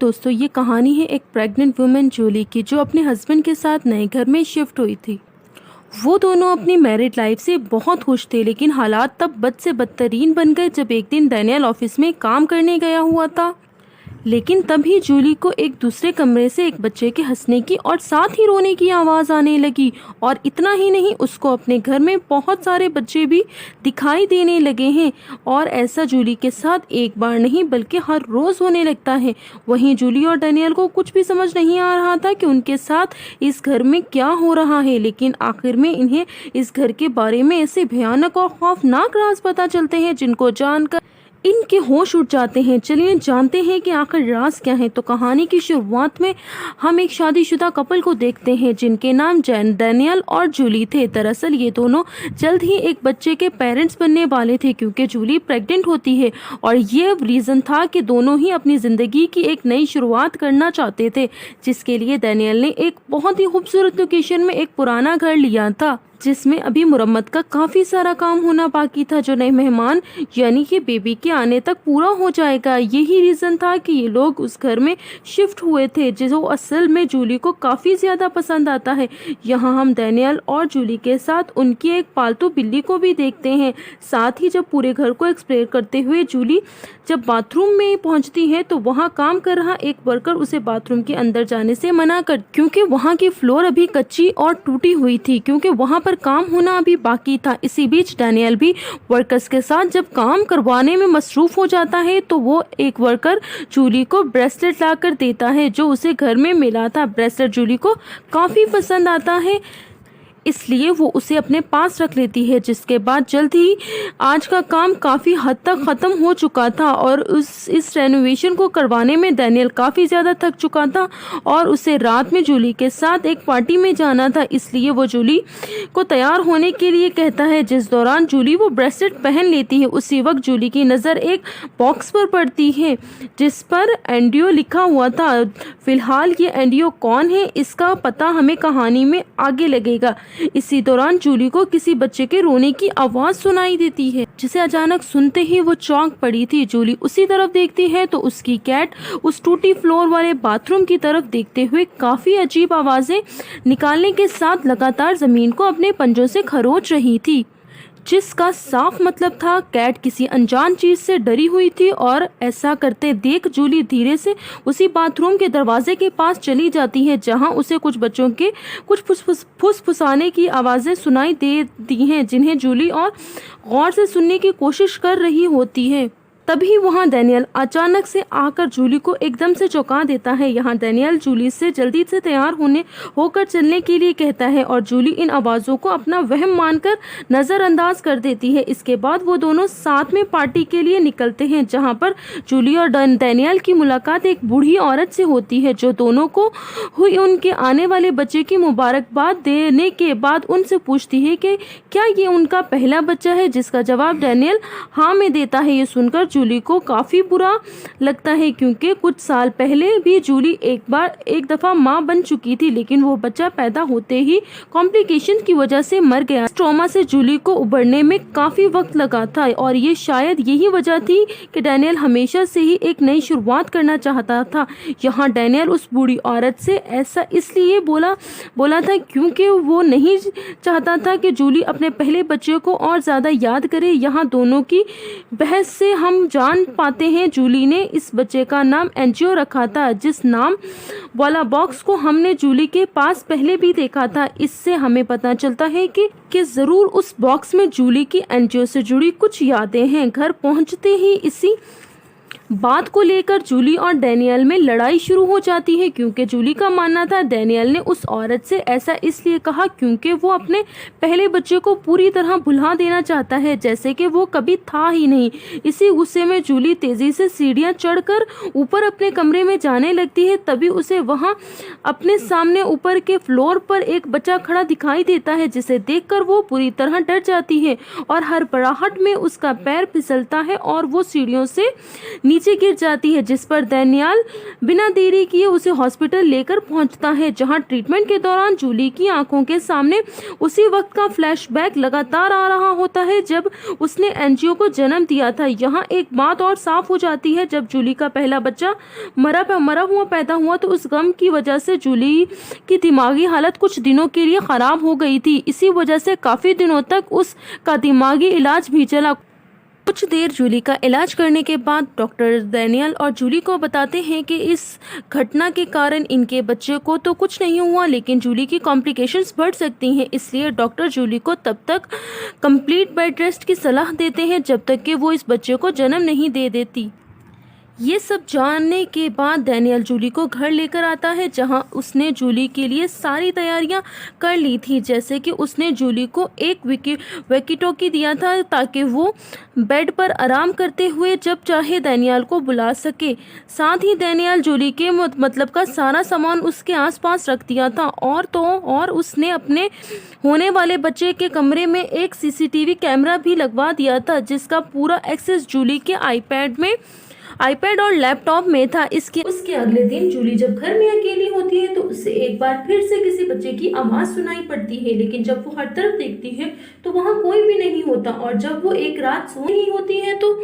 दोस्तों, ये कहानी है एक प्रेग्नेंट वुमेन जूली की, जो अपने हस्बैंड के साथ नए घर में शिफ्ट हुई थी। वो दोनों अपनी मैरिड लाइफ से बहुत खुश थे, लेकिन हालात तब बद से बदतरीन बन गए जब एक दिन डैनियल ऑफिस में काम करने गया हुआ था। लेकिन तभी जूली को एक दूसरे कमरे से एक बच्चे के हंसने की और साथ ही रोने की आवाज़ आने लगी। और इतना ही नहीं, उसको अपने घर में बहुत सारे बच्चे भी दिखाई देने लगे हैं। और ऐसा जूली के साथ एक बार नहीं बल्कि हर रोज़ होने लगता है। वहीं जूली और डैनियल को कुछ भी समझ नहीं आ रहा था कि उनके साथ इस घर में क्या हो रहा है। लेकिन आखिर में इन्हें इस घर के बारे में ऐसे भयानक और खौफनाक राज पता चलते हैं जिनको जानकर इनके होश उड़ जाते हैं। चलिए जानते हैं कि आखिर राज क्या है। तो कहानी की शुरुआत में हम एक शादीशुदा कपल को देखते हैं जिनके नाम डैनियल और जूली थे। दरअसल ये दोनों जल्द ही एक बच्चे के पेरेंट्स बनने वाले थे, क्योंकि जूली प्रेग्नेंट होती है। और ये रीज़न था कि दोनों ही अपनी ज़िंदगी की एक नई शुरुआत करना चाहते थे, जिसके लिए डैनियल ने एक बहुत ही खूबसूरत लोकेशन में एक पुराना घर लिया था, जिसमें अभी मुरम्मत का काफ़ी सारा काम होना बाकी था, जो नए मेहमान यानी कि बेबी के आने तक पूरा हो जाएगा। यही रीज़न था कि ये लोग उस घर में शिफ्ट हुए थे, जो असल में जूली को काफ़ी ज़्यादा पसंद आता है। यहाँ हम डैनियल और जूली के साथ उनकी एक पालतू बिल्ली को भी देखते हैं। साथ ही जब पूरे घर को एक्सप्लेन करते हुए जूली जब बाथरूम में पहुँचती है, तो वहाँ काम कर रहा एक वर्कर उसे बाथरूम के अंदर जाने से मना कर, क्योंकि वहाँ की फ्लोर अभी कच्ची और टूटी हुई थी, क्योंकि वहाँ पर काम होना अभी बाकी था। इसी बीच डैनियल भी वर्कर्स के साथ जब काम करवाने में मसरूफ हो जाता है, तो वो एक वर्कर जूली को ब्रेसलेट लाकर देता है जो उसे घर में मिला था। ब्रेसलेट जूली को काफ़ी पसंद आता है, इसलिए वो उसे अपने पास रख लेती है। जिसके बाद जल्द ही आज का काम काफ़ी हद तक ख़त्म हो चुका था और इस रेनोवेशन को करवाने में डैनियल काफ़ी ज़्यादा थक चुका था और उसे रात में जूली के साथ एक पार्टी में जाना था। इसलिए वो जूली को तैयार होने के लिए कहता है, जिस दौरान जूली वो ब्रेसलेट पहन लेती है। उसी वक्त जूली की नज़र एक बॉक्स पर पड़ती है जिस पर एंडियो लिखा हुआ था। फिलहाल ये एंडियो कौन है, इसका पता हमें कहानी में आगे लगेगा। इसी दौरान जूली को किसी बच्चे के रोने की आवाज सुनाई देती है, जिसे अचानक सुनते ही वो चौंक पड़ी थी। जूली उसी तरफ देखती है तो उसकी कैट उस टूटी फ्लोर वाले बाथरूम की तरफ देखते हुए काफी अजीब आवाजें निकालने के साथ लगातार जमीन को अपने पंजों से खरोच रही थी, जिसका साफ मतलब था कैट किसी अनजान चीज से डरी हुई थी। और ऐसा करते देख जूली धीरे से उसी बाथरूम के दरवाजे के पास चली जाती है, जहां उसे कुछ बच्चों के कुछ फुसफुसाने की आवाजें सुनाई देती हैं, जिन्हें जूली और गौर से सुनने की कोशिश कर रही होती है। तभी वहां डैनियल अचानक से आकर जूली को एकदम से चौंका देता है। यहाँ डैनियल जूली से जल्दी से तैयार होकर चलने के लिए कहता है और जूली इन आवाज़ों को अपना वहम मानकर नज़रअंदाज कर देती है। इसके बाद वो दोनों साथ में पार्टी के लिए निकलते हैं, जहाँ पर जूली और डैनियल की मुलाकात एक बूढ़ी औरत से होती है, जो दोनों को हुई उनके आने वाले बच्चे की मुबारकबाद देने के बाद उनसे पूछती है कि क्या ये उनका पहला बच्चा है, जिसका जवाब डैनियल हाँ में देता है। ये सुनकर जूली को काफ़ी बुरा लगता है, क्योंकि कुछ साल पहले भी जूली एक दफ़ा माँ बन चुकी थी, लेकिन वो बच्चा पैदा होते ही कॉम्प्लिकेशन की वजह से मर गया। ट्रॉमा से जूली को उबरने में काफ़ी वक्त लगा था और ये शायद यही वजह थी कि डैनियल हमेशा से ही एक नई शुरुआत करना चाहता था। यहाँ डैनियल उस बूढ़ी औरत से ऐसा इसलिए बोला था क्योंकि वो नहीं चाहता था कि जूली अपने पहले बच्चे को और ज़्यादा याद करे। यहाँ दोनों की बहस से हम जान पाते हैं जूली ने इस बच्चे का नाम एंजियो रखा था, जिस नाम वाला बॉक्स को हमने जूली के पास पहले भी देखा था। इससे हमें पता चलता है कि ज़रूर उस बॉक्स में जूली की एंजियो से जुड़ी कुछ यादें हैं। घर पहुंचते ही इसी बात को लेकर जूली और डैनियल में लड़ाई शुरू हो जाती है, क्योंकि जूली का मानना था डैनियल ने उस औरत से ऐसा इसलिए कहा क्योंकि वो अपने पहले बच्चे को पूरी तरह भुला देना चाहता है, जैसे कि वो कभी था ही नहीं। इसी गुस्से में जूली तेजी से सीढ़ियां चढ़कर ऊपर अपने कमरे में जाने लगती है। तभी उसे वहां अपने सामने ऊपर के फ्लोर पर एक बच्चा खड़ा दिखाई देता है, जिसे देखकर वो पूरी तरह डर जाती है और हड़बड़ाहट में उसका पैर फिसलता है और वो सीढ़ियों से नीचे गिर जाती है, जिस पर डैनियल बिना देरी किए उसे हॉस्पिटल लेकर पहुंचता है, जहां ट्रीटमेंट के दौरान जूली की आंखों के सामने उसी वक्त का फ्लैशबैक लगातार आ रहा होता है जब उसने एनजीओ को जन्म दिया था। यहाँ एक बात और साफ हो जाती है, जब जूली का पहला बच्चा मरा हुआ पैदा हुआ तो उस गम की वजह से जूली की दिमागी हालत कुछ दिनों के लिए खराब हो गई थी। इसी वजह से काफी दिनों तक उसका दिमागी इलाज भी चला। कुछ देर जूली का इलाज करने के बाद डॉक्टर डैनियल और जूली को बताते हैं कि इस घटना के कारण इनके बच्चे को तो कुछ नहीं हुआ, लेकिन जूली की कॉम्प्लिकेशंस बढ़ सकती हैं। इसलिए डॉक्टर जूली को तब तक कंप्लीट बेड रेस्ट की सलाह देते हैं जब तक कि वो इस बच्चे को जन्म नहीं दे देती। ये सब जानने के बाद डैनियल जूली को घर लेकर आता है, जहां उसने जूली के लिए सारी तैयारियां कर ली थी, जैसे कि उसने जूली को एक वॉकी-टॉकी दिया था ताकि वो बेड पर आराम करते हुए जब चाहे डैनियल को बुला सके। साथ ही डैनियल जूली के मतलब का सारा सामान उसके आसपास रख दिया था और उसने अपने होने वाले बच्चे के कमरे में एक सीसीटीवी कैमरा भी लगवा दिया था, जिसका पूरा एक्सेस जूली के आईपैड और लैपटॉप में था। उसके अगले दिन जूली जब घर में अकेली होती है तो उसे एक बार फिर से किसी बच्चे की आवाज सुनाई पड़ती है, लेकिन जब वो हर तरफ देखती है तो वहाँ कोई भी नहीं होता। और जब वो एक रात सो रही होती है तो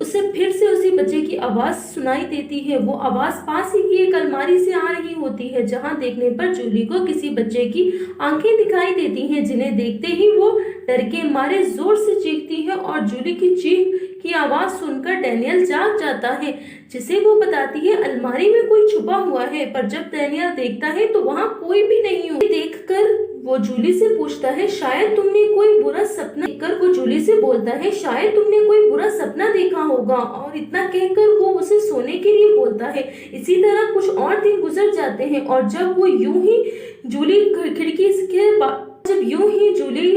उसे फिर से उसी बच्चे की आवाज सुनाई देती है। वो आवाज पास ही की एक अलमारी से आ रही होती है, जहां देखने पर जूली को किसी बच्चे की आंखें दिखाई देती हैं, जिन्हें देखते ही वो डर के मारे जोर से चीखती है। और जूली की चीख की आवाज सुनकर डैनियल जाग जाता है, जिसे वो बताती है अलमारी में कोई छुपा हुआ है। पर जब डैनियल देखता है तो वहाँ कोई भी नहीं हो। देखकर वो जूली से पूछता है, शायद तुमने कोई बुरा सपना देखकर वो जूली से बोलता है, शायद तुमने कोई बुरा सपना देखा होगा। और इतना कहकर वो उसे सोने के लिए बोलता है। इसी तरह कुछ और दिन गुजर जाते हैं और जब जूली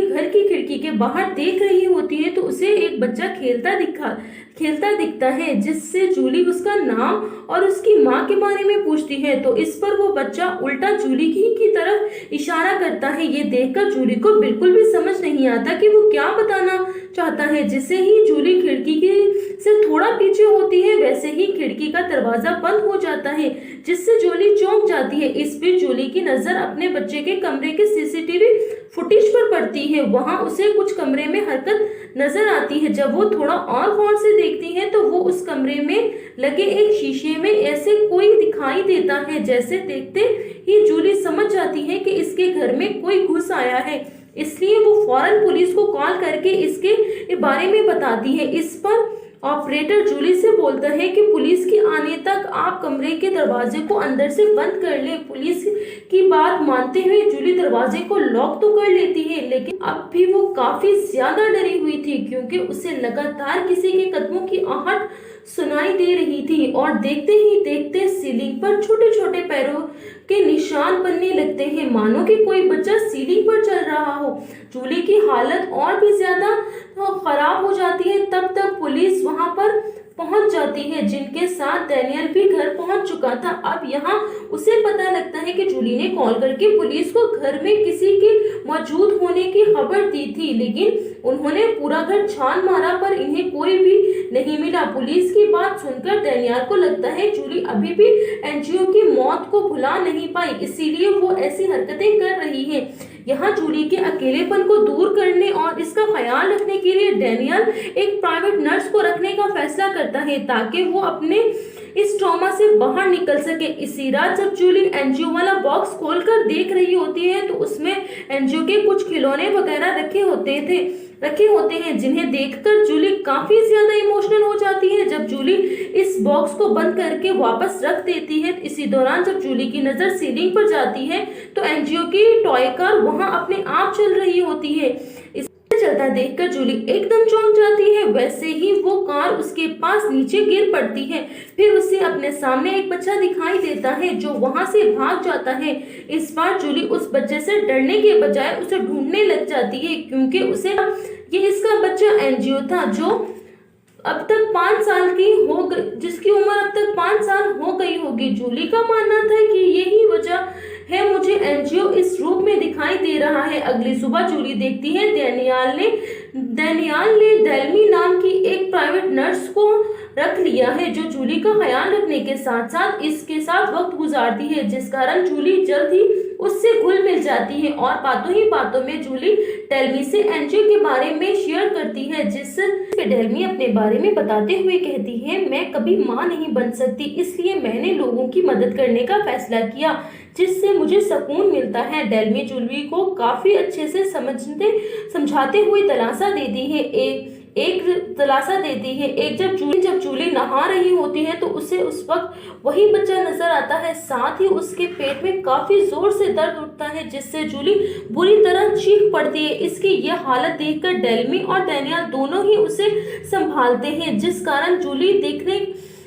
घर की खिड़की के बाहर देख रही होती है तो उसे एक बच्चा खेलता दिखता है, जिससे जूली उसका नाम और उसकी माँ के बारे में पूछती है। तो इस पर वो बच्चा उल्टा जूली की तरफ इशारा करता है। ये देखकर जूली को बिल्कुल भी समझ नहीं आता कि वो क्या बताना चाहता है। जिसे ही जूली खिड़की से थोड़ा पीछे होती है, वैसे ही खिड़की का दरवाजा बंद हो जाता है, जिससे जूली चौंक जाती है। इस बीच जूली की नजर अपने बच्चे के कमरे के सीसीटीवी फुटेज पर पड़ती है। वहां उसे कुछ कमरे में हरकत नजर आती है। जब वो थोड़ा और गौर से देखती है तो वो उस कमरे में लगे एक शीशे में ऐसे कोई दिखाई देता है, जैसे देखते ही जूली समझ जाती है कि इसके घर में कोई घुस आया है। इसलिए वो फौरन पुलिस को कॉल करके इसके बारे में बताती है। इस पर ऑपरेटर जूली से बोलता है कि पुलिस के आने तक आप कमरे के दरवाजे को अंदर से बंद कर ले। पुलिस की बात मानते हुए जूली दरवाजे को लॉक तो कर लेती है, लेकिन अब भी वो काफी ज्यादा डरी हुई थी, क्योंकि उसे लगातार किसी के कदमों की आहट सुनाई दे रही थी। और देखते ही देखते सीलिंग पर छोटे छोटे पैरों के निशान बनने लगते हैं, मानो कि कोई बच्चा सीलिंग पर चल रहा हो। जूली की हालत और भी ज्यादा खराब हो जाती है। तब तक पुलिस वहां पर पहुंच जाती है, जिनके साथ डैनियल भी घर पहुंच चुका था। अब यहाँ उसे पता लगता है कि जूली ने कॉल करके पुलिस को घर में किसी के मौजूद होने की खबर दी थी, लेकिन उन्होंने पूरा घर छान मारा पर इन्हें कोई भी नहीं मिला। पुलिस की बात सुनकर डैनियल को लगता है जूली अभी भी एनजीओ की मौत को भुला नहीं पाई, इसीलिए वो ऐसी हरकतें कर रही है। यहाँ जूली के अकेलेपन को दूर करने और इसका ख्याल रखने के लिए डैनियल एक प्राइवेट नर्स को रखने का फैसला करता है, ताकि वो अपने इस ट्रॉमा से बाहर निकल सके। इसी रात जब जूली एनजीओ वाला बॉक्स खोलकर देख रही होती है तो उसमें एनजीओ के कुछ खिलौने वगैरह रखे होते हैं, जिन्हें देखकर जूली काफी ज्यादा इमोशनल हो जाती है। जब जूली इस बॉक्स को बंद करके वापस रख देती है, इसी दौरान जब जूली की नजर सीलिंग पर जाती है तो एनजीओ की टॉय कार वहां अपने आप चल रही होती है। चलता देखकर जूली एकदम चौंक जाती है। वैसे ही वो कार उसके पास नीचे गिर पड़ती है। फिर उसे अपने सामने एक बच्चा दिखाई देता है जो वहां से भाग जाता है। इस बार जूली उस बच्चे से डरने के बजाय उसे ढूंढने लग जाती है, क्योंकि उसे ये इसका बच्चा एनजीओ था जो अब तक 5 साल की हो गई, जिसकी उम्र अब तक 5 साल हो गई होगी। जूली का मानना था कि यही वजह है मुझे एनजीओ इस रूप में दिखाई दे रहा है। अगली सुबह जूली देखती है डैनियल ने डेल्मी नाम की एक प्राइवेट नर्स को रख लिया है, जो जूली का ख्याल रखने के साथ साथ इसके साथ वक्त गुजारती है, जिस कारण जूली जल्द ही उससे घुल मिल जाती है और बातों ही बातों में जूली डेल्मी से एंजियो के बारे में शेयर करती है, जिससे डेल्मी अपने बारे में बताते हुए कहती है, मैं कभी माँ नहीं बन सकती, इसलिए मैंने लोगों की मदद करने का फैसला किया, जिससे मुझे सुकून मिलता है। डेल्मी जूली को काफी अच्छे से समझाते हुए दिलासा देती है। एक जब जूली नहा रही होती है तो उसे उस वक्त वही बच्चा नजर आता है, साथ ही उसके पेट में काफी जोर से दर्द उठता है, जिससे जूली बुरी तरह चीख पड़ती है। इसकी यह हालत देखकर डेल्मी और डैनियल दोनों ही उसे संभालते हैं, जिस कारण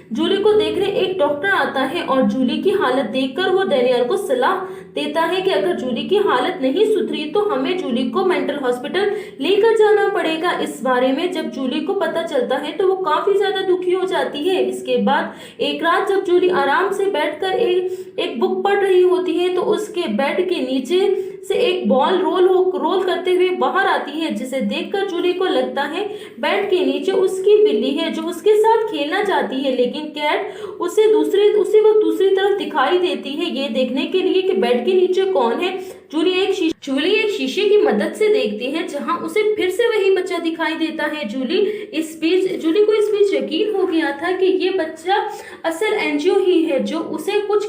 जूली को देखने एक डॉक्टर आता है और जूली की हालत देखकर वो डैनियल को सलाह देता है कि अगर जूली की हालत नहीं सुधरी तो हमें जूली को मेंटल हॉस्पिटल लेकर जाना पड़ेगा। इस बारे में जब जूली को पता चलता है तो वो काफी ज्यादा दुखी हो जाती है। इसके बाद एक रात जब जूली आराम से बैठकर एक बुक पढ़ रही होती है तो उसके बेड के नीचे से एक बॉल रोल करते हुए बाहर आती है, जिसे देखकर जूली को लगता है बेड के नीचे उसकी बिल्ली है जो उसके साथ खेलना चाहती है, लेकिन कैट उसी वक्त दूसरी तरफ दिखाई देती है। ये देखने के लिए कि बेड के नीचे कौन है, जूली एक शीशे की मदद से देखती है, जहां उसे फिर से वही बच्चा दिखाई देता है। जूली को इस बीच यकीन हो गया था कि ये बच्चा असल एंजियो ही है, जो उसे कुछ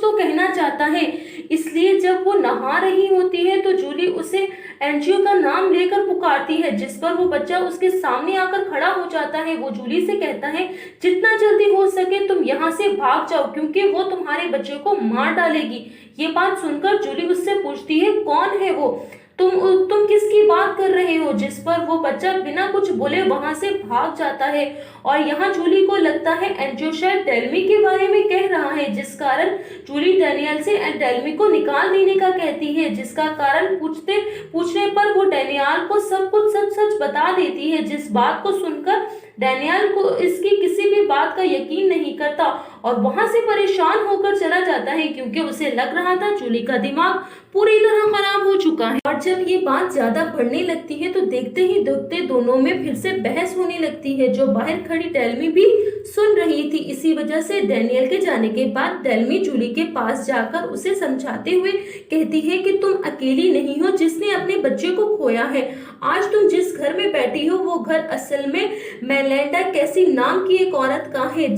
तो कहना चाहता है। इसलिए जब वो नहा रही होती है तो जूली उसे एंजियो का नाम लेकर पुकारती है, जिस पर वो बच्चा उसके सामने आकर खड़ा हो जाता है। वो जूली से कहता है, जितना जल्दी हो सके तुम यहाँ से भाग जाओ, क्योंकि वो तुम्हारे बच्चे को मार डालेगी। ये बात सुनकर जूली उससे पूछती है, कौन है वो? तुम किसकी बात कर रहे हो? जिस पर वो बच्चा बिना कुछ बोले वहां से भाग जाता है और यहाँ जूली को लगता है एंजियो शायद डेल्मी के बारे में कह रहा है, जिस कारण जूली डैनियल से डेल्मी को निकाल देने का कहती है, जिसका कारण पूछने पर वो डैनियल को सब कुछ सच बता देती है। जिस बात को सुनकर डैनियल को इसकी किसी भी बात का यकीन नहीं करता और वहां से परेशान होकर चला जाता है, क्योंकि उसे लग रहा था जूली का दिमाग पूरी तरह खराब हो चुका है। और जब ये बात ज्यादा बढ़ने लगती है तो देखते ही देखते दोनों में फिर से बहस होने लगती है, जो बाहर खड़ी डेल्मी भी सुन रही थी। इसी वजह से डैनियल के जाने के बाद डेल्मी जूली के पास जाकर उसे समझाते हुए कहती है कि तुम अकेली नहीं हो जिसने अपने बच्चे को खोया है। आज तुम जिस घर में बैठी हो वो घर असल में मेलिंडा कैसी नाम की एक औरत का है,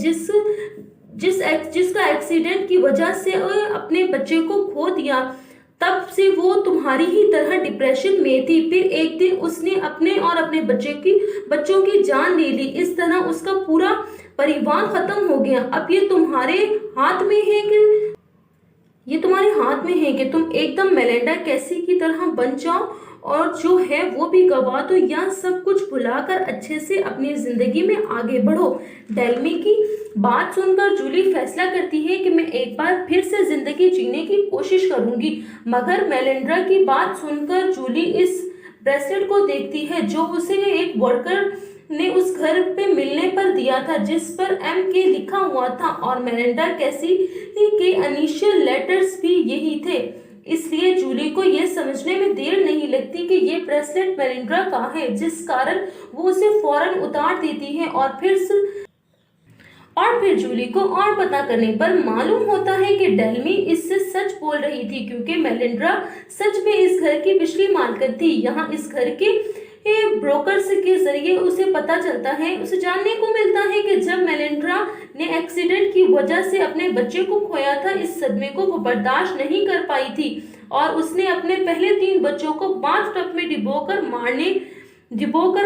जिसका एक्सीडेंट की वजह से अपने बच्चे को खो दिया। तब से वो तुम्हारी ही तरह डिप्रेशन में थी। फिर एक दिन उसने अपने बच्चों की जान ले ली। इस तरह उसका पूरा परिवार खत्म हो गया। अब ये तुम्हारे हाथ में है कि तुम एकदम मेलिंडा कैसी की तरह बन जाओ और जो है वो भी गवा दो, या सब कुछ भुलाकर अच्छे से अपनी जिंदगी में आगे बढ़ो। डेल्मी की बात सुनकर जूली फैसला करती है कि मैं एक बार फिर से जिंदगी जीने की कोशिश करूंगी। मगर मेलिंडा की बात सुनकर जूली इस ब्रेसलेट को देखती है जो उसे एक वर्कर ने उस घर पे मिलने पर दिया था, जिस पर MK लिखा हुआ था और मेलिंडा कैसी के इनिशियल लेटर्स भी यही थे। इसलिए जूली को यह समझने में देर नहीं लगती कि ये ब्रेसलेट मेलिंडा का है, जिस कारण वो उसे फौरन उतार देती है। और फिर जूली को और पता करने पर मालूम होता है कि डेल्मी इससे सच बोल रही थी, क्योंकि मेलिंडा सच में इस घर की पिछली मालकिन थी। यहाँ इस घर के ब्रोकर्स के जरिए उसे जानने को मिलता है कि जब मेलिंडा ने एक्सीडेंट की वजह से अपने बच्चे को खोया था, इस सदमे को वो बर्दाश्त नहीं कर पाई थी और उसने अपने पहले 3 बच्चों को बाथटब में डिबोकर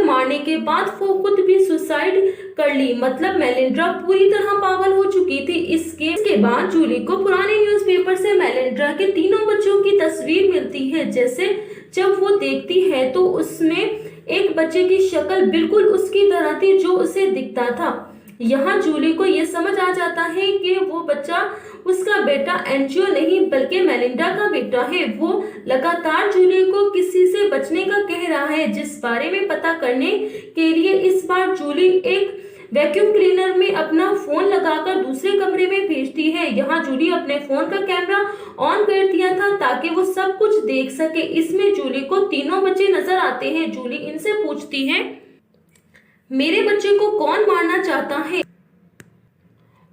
मारने के बाद वो खुद भी सुसाइड कर ली। मतलब मेलिंडा पूरी तरह पागल हो चुकी थी। इसके बाद जूली को पुराने न्यूज़पेपर से मेलिंडा के 3 बच्चों की तस्वीर मिलती है। जैसे जब वो देखती है तो उसमें एक बच्चे की शक्ल बिल्कुल उसकी तरह थी जो उसे दिखता था। यहाँ जूली को ये समझ आ जाता है कि वो बच्चा उसका बेटा एंजियो नहीं बल्कि मेलिंडा का बेटा है। वो लगातार जूली को किसी से बचने का कह रहा है, जिस बारे में पता करने के लिए इस बार जूली एक वैक्यूम क्लीनर में अपना फोन लगाकर दूसरे कमरे में भेजती है। यहाँ जूली अपने फोन का कैमरा ऑन कर दिया था ताकि वो सब कुछ देख सके। इसमें जूली को 3 बच्चे नजर आते हैं। जूली इनसे पूछती है, मेरे बच्चे को कौन मारना चाहता है?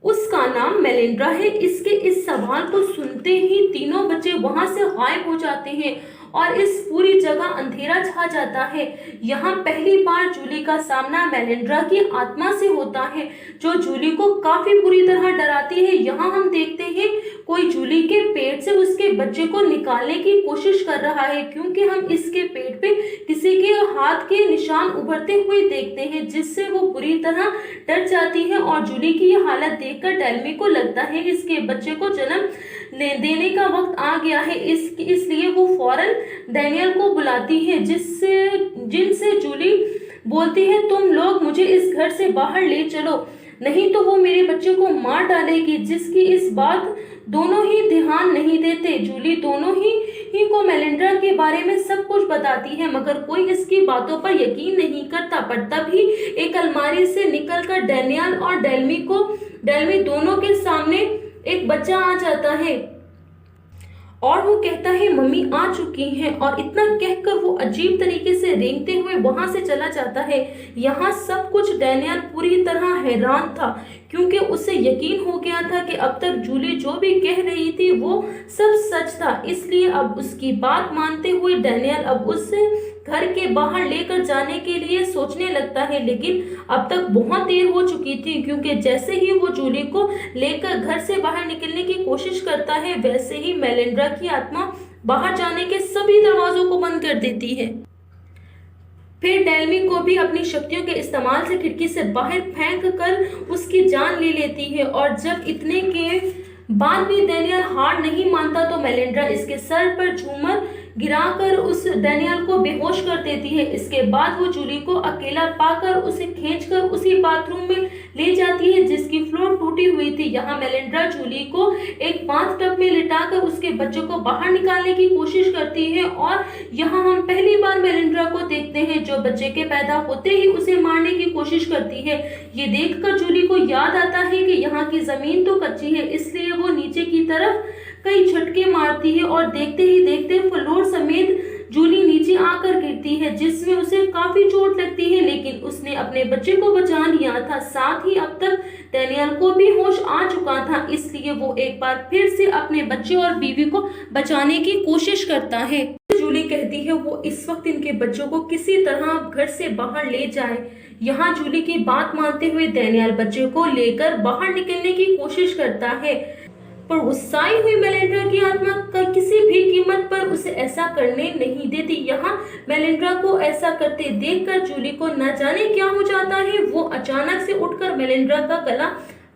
उसका नाम मेलिंड्रा है। इसके इस सवाल को सुनते ही तीनों बच्चे वहां से गायब हो जाते हैं और इस पूरी जगह अंधेरा छा जाता है। यहाँ पहली बार जूली का सामना मेलिंड्रा की आत्मा से होता है, जो जूली को काफी बुरी तरह डराती है। यहाँ हम देखते हैं कोई जूली के पेट से उसके बच्चे को निकालने की कोशिश कर रहा है, क्योंकि हम इसके पेट पे किसी के हाथ के निशान उभरते हुए देखते हैं, जिससे वो बुरी तरह डर जाती है। और जूली की ये हालत देखकर डेल्मी को लगता है इसके बच्चे को जन्म देने का वक्त आ गया है। इसलिए वो फौरन डैनियल को बुलाती है, जिनसे जूली बोलती है, तुम लोग मुझे इस घर से बाहर ले चलो, नहीं तो वो मेरे बच्चे को मार डालेगी। जिसकी इस बात दोनों ही ध्यान नहीं देते। जूली दोनों ही को मेलिंड्रा के बारे में सब कुछ बताती है, मगर कोई इसकी बातों पर यकीन नहीं करता। पर तभी एक अलमारी से निकलकर डैनियल और डेल्मी दोनों के सामने एक बच्चा आ जाता है और वो कहता है मम्मी आ चुकी हैं, और इतना कहकर वो अजीब तरीके से रेंगते हुए वहां से चला जाता है। यहाँ सब कुछ डैनियल पूरी तरह हैरान था, क्योंकि उसे यकीन हो गया था कि अब तक जूली जो भी कह रही थी वो सब सच था। इसलिए अब उसकी बात मानते हुए डैनियल अब उससे घर के बाहर लेकर जाने के लिए सोचने लगता है, लेकिन अब तक बहुत देर हो चुकी थी, क्योंकि जैसे ही वो जूली को लेकर घर से बाहर निकलने की कोशिश करता है, वैसे ही मेलिंड्रा की आत्मा बाहर जाने के सभी दरवाजों को बंद कर देती है। फिर डेल्मी को भी अपनी शक्तियों के इस्तेमाल से खिड़की से बाहर फेंक कर उसकी जान ले लेती है। और जब इतने के बाद भी डैनियल हार नहीं मानता, तो मेलिंड्रा इसके सर पर झूमर गिराकर उस डैनियल को बेहोश कर देती है। इसके बाद वो जूली को अकेला पाकर उसे खींचकर उसी बाथरूम में ले जाती है, जिसकी फ्लोर टूटी हुई थी। यहाँ मेलिंड्रा जूली को एक बाथटब में लिटाकर उसके बच्चे को बाहर निकालने की कोशिश करती है। और यहाँ हम पहली बार मेलिंड्रा को देखते हैं, जो बच्चे के पैदा होते ही उसे मारने की कोशिश करती है। ये देखकर जूली को याद आता है कि यहाँ की जमीन तो कच्ची है, इसलिए वो नीचे की तरफ कई झटके मारती है और देखते ही देखते फ्लोर समेत जूली नीचे आकर गिरती है, जिसमें उसे काफी चोट लगती है, लेकिन उसने अपने बच्चे को बचा लिया था। साथ ही अब तक डैनियल को भी होश आ चुका था, इसलिए वो एक बार फिर से अपने बच्चे और बीवी को बचाने की कोशिश करता है। जूली कहती है वो इस वक्त इनके बच्चों को किसी तरह घर से बाहर ले जाए। यहाँ जूली की बात मानते हुए डैनियल बच्चे को लेकर बाहर निकलने की कोशिश करता है, पर गुस्साई हुई मेलिंड्रा की आत्मा का किसी भी कीमत पर उसे ऐसा करने नहीं देती। यहाँ मेलिंड्रा को ऐसा करते देखकर जूली को न जाने क्या हो जाता है। वो अचानक से उठकर मेलिंड्रा का गला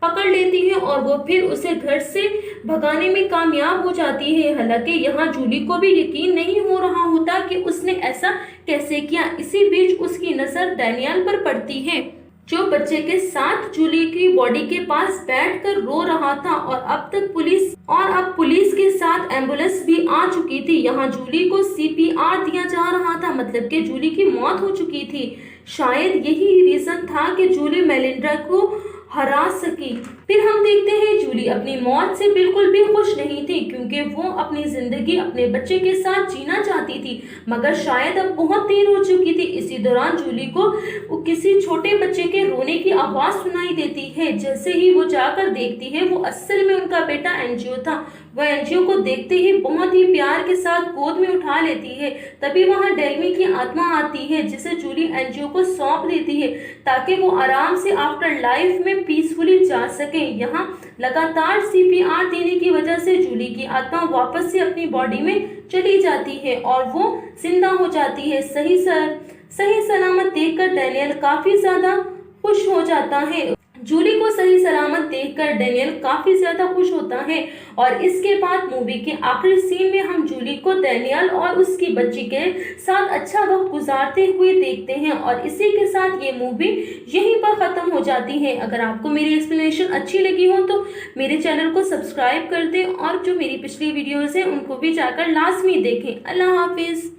पकड़ लेती है और वो फिर उसे घर से भगाने में कामयाब हो जाती है। हालांकि यहाँ जूली को भी यकीन नहीं हो रहा होता कि उसने ऐसा कैसे किया। इसी बीच उसकी नजर डैनियल पर पड़ती है, जो बच्चे के साथ जूली की बॉडी के पास बैठकर रो रहा था। और अब पुलिस के साथ एम्बुलेंस भी आ चुकी थी। यहाँ जूली को CPR दिया जा रहा था, मतलब कि जूली की मौत हो चुकी थी। शायद यही रीजन था कि जूली मेलिंड्रा को हरा सकी। फिर हम देखते हैं जूली अपनी मौत से बिल्कुल भी खुश नहीं थी, क्योंकि वो अपनी जिंदगी अपने बच्चे के साथ जीना चाहती थी, मगर शायद अब बहुत देर हो चुकी थी। इसी दौरान जूली को किसी छोटे बच्चे के रोने की आवाज सुनाई देती है। जैसे ही वो जाकर देखती है, वो असल में उनका बेटा एंजियो था। वह एंजियो को देखते ही बहुत ही प्यार के साथ गोद में उठा लेती है। तभी वहां डेल्मी की आत्मा आती है, जिसे जूली एंजियो को सौंप देती है, ताकि वो आराम से आफ्टर लाइफ में पीसफुली जा सके। यहाँ लगातार CPR देने की वजह से जूली की आत्मा वापस से अपनी बॉडी में चली जाती है और वो जिंदा हो जाती है। सही सलामत देखकर डैनियल काफी ज्यादा खुश हो जाता है। जूली को सही सलामत देखकर डैनियल काफी ज्यादा खुश होता है। और इसके बाद मूवी के आखिरी सीन में हम जूली को डैनियल और उसकी बच्ची के साथ अच्छा वक्त गुजारते हुए देखते हैं। और इसी के साथ ये मूवी यहीं पर खत्म हो जाती है। अगर आपको मेरी एक्सप्लेनेशन अच्छी लगी हो तो मेरे चैनल को सब्सक्राइब कर दें, और जो मेरी पिछली वीडियोस है उनको भी जाकर लाजमी देखें। अल्लाह हाफिज।